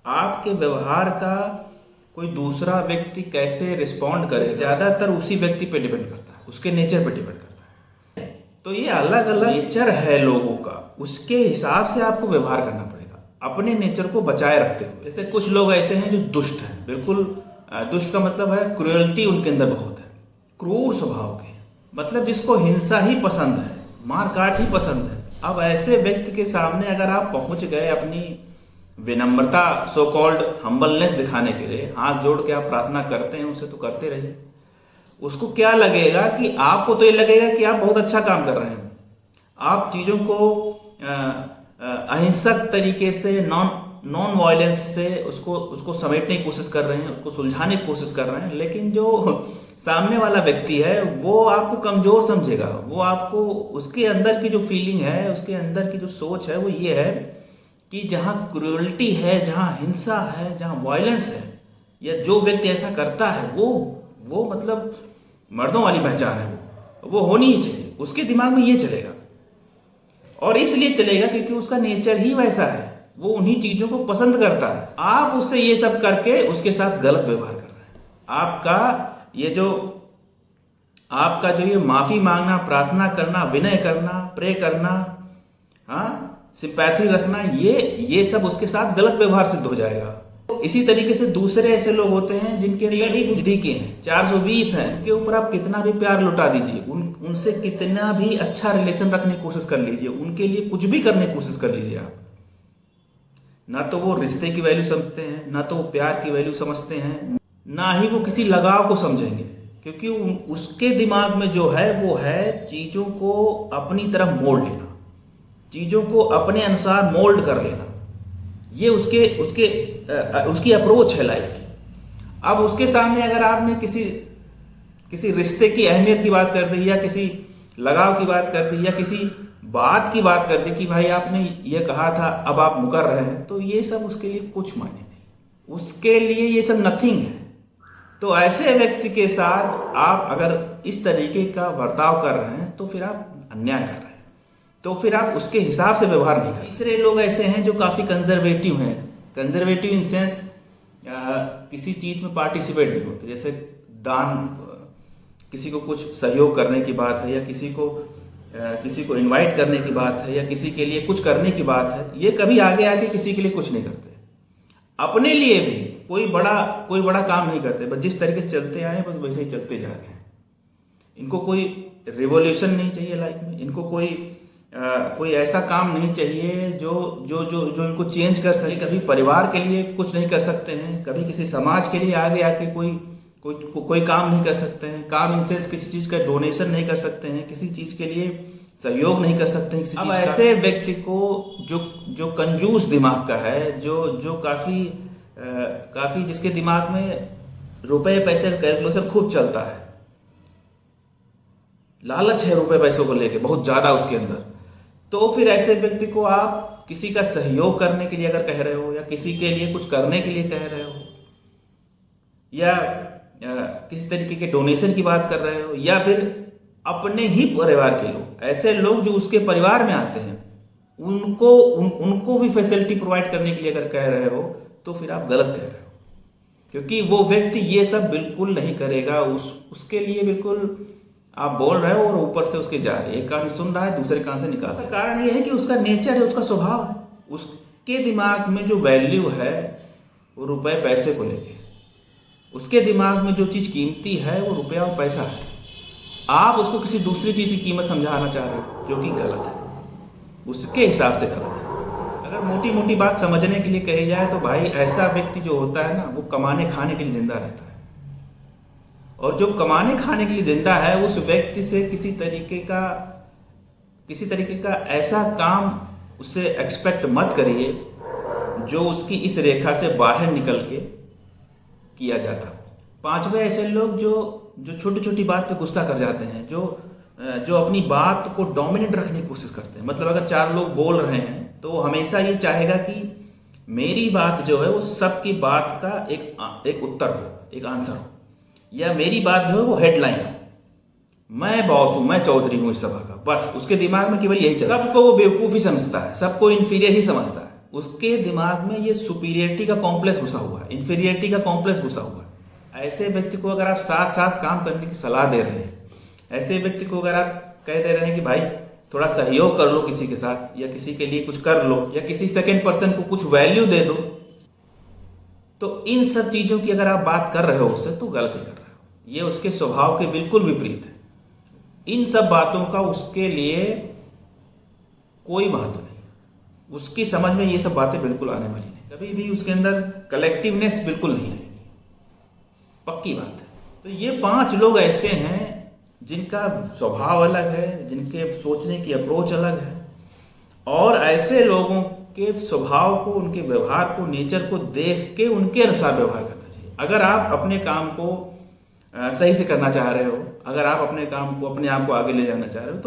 आपके व्यवहार का कोई दूसरा व्यक्ति कैसे रिस्पॉन्ड करे, ज़्यादातर उसी व्यक्ति पे डिपेंड करता है, उसके नेचर पे डिपेंड करता है। तो ये अलग अलग नेचर है लोगों का, उसके हिसाब से आपको व्यवहार करना पड़ेगा अपने नेचर को बचाए रखते हुए। जैसे कुछ लोग ऐसे हैं जो दुष्ट हैं, बिल्कुल दुष्ट का मतलब है क्रूरल्टी उनके अंदर बहुत है, क्रूर स्वभाव के, मतलब जिसको हिंसा ही पसंद है, मार काट ही पसंद है। अब ऐसे व्यक्ति के सामने अगर आप पहुंच गए अपनी विनम्रता, सो कॉल्ड हम्बलनेस दिखाने के लिए, हाथ जोड़ के आप प्रार्थना करते हैं उससे, तो करते रहिए। उसको क्या लगेगा कि आपको तो ये लगेगा कि आप बहुत अच्छा काम कर रहे हैं, आप चीज़ों को अहिंसक तरीके से, नॉन वायलेंस से उसको समेटने की कोशिश कर रहे हैं, उसको सुलझाने की कोशिश कर रहे हैं। लेकिन जो सामने वाला व्यक्ति है वो आपको कमज़ोर समझेगा, वो आपको, उसके अंदर की जो फीलिंग है, उसके अंदर की जो सोच है वो ये है कि जहाँ क्रूरल्टी है, जहाँ हिंसा है, जहाँ वायलेंस है, या जो व्यक्ति ऐसा करता है वो मतलब मर्दों वाली पहचान है, वो होनी ही चाहिए। उसके दिमाग में ये चलेगा, और इसलिए चलेगा क्योंकि उसका नेचर ही वैसा है, वो उन्हीं चीज़ों को पसंद करता है। आप उससे ये सब करके उसके साथ गलत व्यवहार कर रहे हैं। आपका जो ये माफ़ी मांगना, प्रार्थना करना, विनय करना, प्रे करना, हाँ, सिंपैथी रखना, ये सब उसके साथ गलत व्यवहार सिद्ध हो जाएगा। इसी तरीके से दूसरे ऐसे लोग होते हैं जिनके अंदर ही बुद्धि के हैं, 420 हैं, उनके ऊपर आप कितना भी प्यार लुटा दीजिए, उनसे कितना भी अच्छा रिलेशन रखने की कोशिश कर लीजिए, उनके लिए कुछ भी करने की कोशिश कर लीजिए आप, ना तो वो रिश्ते की वैल्यू समझते हैं, ना तो वो प्यार की वैल्यू समझते हैं, ना ही वो किसी लगाव को समझेंगे। क्योंकि उसके दिमाग में जो है वो है चीज़ों को अपनी तरफ मोड़ लेना, चीज़ों को अपने अनुसार मोल्ड कर लेना, ये उसकी अप्रोच है लाइफ की। अब उसके सामने अगर आपने किसी रिश्ते की अहमियत की बात कर दी, या किसी लगाव की बात कर दी, या किसी बात की बात कर दी कि भाई आपने ये कहा था, अब आप मुकर रहे हैं, तो ये सब उसके लिए कुछ मायने नहीं, उसके लिए ये सब नथिंग है। तो ऐसे व्यक्ति के साथ आप अगर इस तरीके का बर्ताव कर रहे हैं तो फिर आप अन्याय कर रहे हैं, तो फिर आप उसके हिसाब से व्यवहार नहीं करें। तीसरे लोग ऐसे हैं जो काफ़ी कंजर्वेटिव हैं, कंजर्वेटिव इन सेंस किसी चीज़ में पार्टिसिपेट नहीं होते। जैसे दान, किसी को कुछ सहयोग करने की बात है, या किसी को इनवाइट करने की बात है, या किसी के लिए कुछ करने की बात है, ये कभी आगे आके किसी के लिए कुछ नहीं करते। अपने लिए भी कोई बड़ा काम नहीं करते, बस जिस तरीके से चलते आए बस वैसे ही चलते जा रहे हैं। इनको कोई रिवॉल्यूशन नहीं चाहिए लाइफ में, इनको कोई ऐसा काम नहीं चाहिए जो इनको चेंज कर सके। कभी परिवार के लिए कुछ नहीं कर सकते हैं, कभी किसी समाज के लिए आगे आके कोई काम नहीं कर सकते हैं। काम इन सेंस किसी चीज़ का डोनेशन नहीं कर सकते हैं, किसी चीज़ के लिए सहयोग नहीं कर सकते हैं किसी चीज़ का। अब ऐसे व्यक्ति को जो कंजूस दिमाग का है, जो काफ़ी जिसके दिमाग में रुपए पैसे का कैलकुलेशन खूब चलता है, लालच है रुपए पैसों को लेके बहुत ज़्यादा उसके अंदर, तो फिर ऐसे व्यक्ति को आप किसी का सहयोग करने के लिए अगर कह रहे हो, या किसी के लिए कुछ करने के लिए कह रहे हो, या किसी तरीके के डोनेशन की बात कर रहे हो, या फिर अपने ही परिवार के लोग, ऐसे लोग जो उसके परिवार में आते हैं, उनको भी फैसिलिटी प्रोवाइड करने के लिए अगर कह रहे हो, तो फिर आप गलत कह रहे हो। क्योंकि वो व्यक्ति ये सब बिल्कुल नहीं करेगा, उसके लिए बिल्कुल आप बोल रहे हो और ऊपर से उसके जा रहे, एक कान से सुन रहा है, दूसरे कान से निकाल रहा है। कारण ये है कि उसका नेचर है, उसका स्वभाव है, उसके दिमाग में जो वैल्यू है वो रुपए पैसे को लेके, उसके दिमाग में जो चीज़ कीमती है वो रुपया और पैसा है। आप उसको किसी दूसरी चीज़ की कीमत समझाना चाह रहे हो, जो कि गलत है, उसके हिसाब से गलत है। अगर मोटी मोटी बात समझने के लिए कही जाए तो भाई, ऐसा व्यक्ति जो होता है ना, वो कमाने खाने के लिए जिंदा रहता है, और जो कमाने खाने के लिए जिंदा है उस व्यक्ति से किसी तरीके का ऐसा काम उससे एक्सपेक्ट मत करिए जो उसकी इस रेखा से बाहर निकल के किया जाता। पांचवें ऐसे लोग जो छोटी छोटी बात पे गुस्सा कर जाते हैं, जो अपनी बात को डोमिनेट रखने की कोशिश करते हैं। मतलब अगर 4 लोग बोल रहे हैं तो वो हमेशा ये चाहेगा कि मेरी बात जो है वो सबकी बात का एक उत्तर हो, एक आंसर हो, या मेरी बात जो है वो हेडलाइन हो, मैं बॉस हूं, मैं चौधरी हूं इस सभा का, बस उसके दिमाग में केवल यही चलता है। सबको वो बेवकूफ़ ही समझता है, सबको इन्फीरियर ही समझता है। उसके दिमाग में ये सुपीरियरिटी का कॉम्प्लेक्स घुसा हुआ है, इंफीरियरिटी का कॉम्प्लेक्स घुसा हुआ है। ऐसे व्यक्ति को अगर आप साथ साथ काम करने की सलाह दे रहे हैं, ऐसे व्यक्ति को अगर आप कह दे रहे हैं कि भाई थोड़ा सहयोग कर लो किसी के साथ, या किसी के लिए कुछ कर लो, या किसी सेकंड पर्सन को कुछ वैल्यू दे दो, तो इन सब चीजों की अगर आप बात कर रहे हो उससे, तो गलत ही कर रहे हो। ये उसके स्वभाव के बिल्कुल विपरीत है। इन सब बातों का उसके लिए कोई महत्व नहीं, उसकी समझ में ये सब बातें बिल्कुल आने वाली नहीं, कभी भी उसके अंदर कलेक्टिवनेस बिल्कुल नहीं आएगी, पक्की बात है। तो ये 5 लोग ऐसे हैं जिनका स्वभाव अलग है, जिनके सोचने की अप्रोच अलग है, और ऐसे लोगों के स्वभाव को, उनके व्यवहार को, नेचर को देख के उनके अनुसार व्यवहार करना चाहिए। अगर आप अपने काम को सही से करना चाह रहे हो, अगर आप अपने काम को, अपने आप को आगे ले जाना चाह रहे हो, तो